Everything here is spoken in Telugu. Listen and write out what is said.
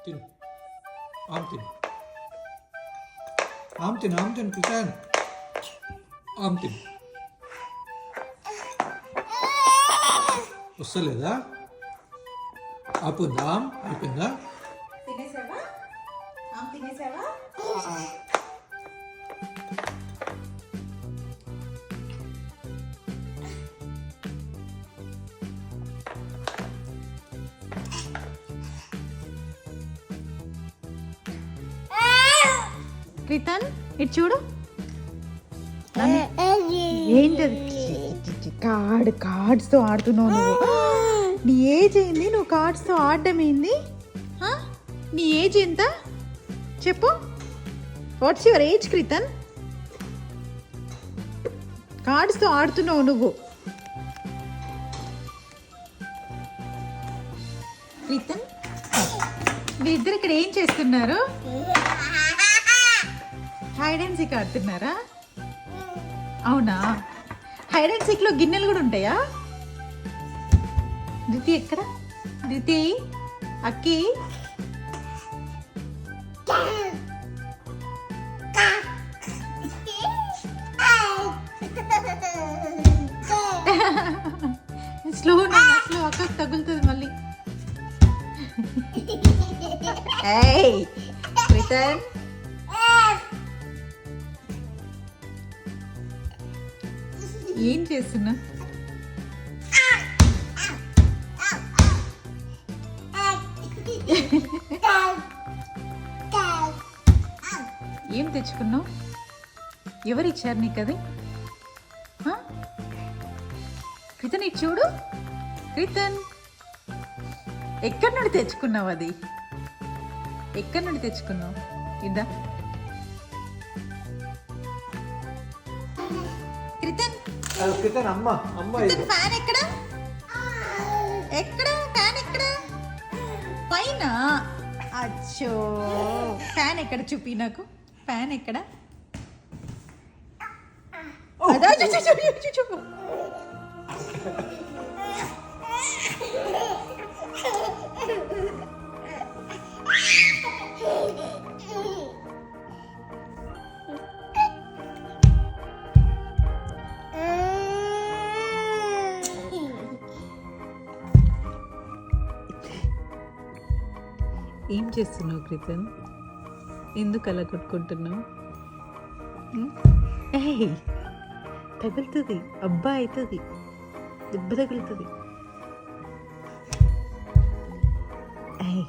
తిను ఆమ్ తిను ఆమ్ తిను ఆమ్ తిను క్రితన్ ఆమ్ తిను వస్తలేదా ఆపుందా ఆమ్ అయిపోయిందా తినేసావా ఆమ్ తినేసావా క్రితన్ ఇటు చూడు ఏంటది కార్డ్స్తో ఆడుతున్నావు నువ్వు నీ ఏజ్ ఏంది నువ్వు కార్డ్స్తో ఆడడం ఏంది నీ ఏజ్ ఎంత చెప్పు వాట్స్ యువర్ ఏజ్ క్రితన్ కార్డ్స్తో ఆడుతున్నావు నువ్వు క్రితన్ మీ ఇద్దరు ఇక్కడ ఏం చేస్తున్నారు హైడ్ అండ్ సీక్ ఆడుతున్నారా అవునా హైడ్ అండ్ సీక్లో గిన్నెలు కూడా ఉంటాయా దితి ఎక్కడ దితి అక్కి స్లో స్లో అక్కకు తగులుతుంది మళ్ళీ ఏయ్ క్రితన్ ఏం చేస్తున్నా ఏం తెచ్చుకున్నావు ఎవరిచ్చారు నీకు అది క్రితన్ ఇటు చూడు క్రితన్ ఎక్కడి నుండి తెచ్చుకున్నావు అది ఎక్కడి నుండి తెచ్చుకున్నావు ఇద్దా క్రితన్ క్రితన్ అమ్మ అమ్మ ఫ్యాన్ ఎక్కడ ఎక్కడ ఫ్యాన్ ఎక్కడ పైన అచ్చో ఫ్యాన్ ఎక్కడ చూపి నాకు ఫ్యాన్ ఎక్కడ చూపు ఏం చేస్తున్నావు క్రితన్ ఎందుకు అలా కొట్టుకుంటున్నావు ఏయ్ తగులుతుంది అబ్బా అవుతుంది దెబ్బ తగులుతుంది ఏయ్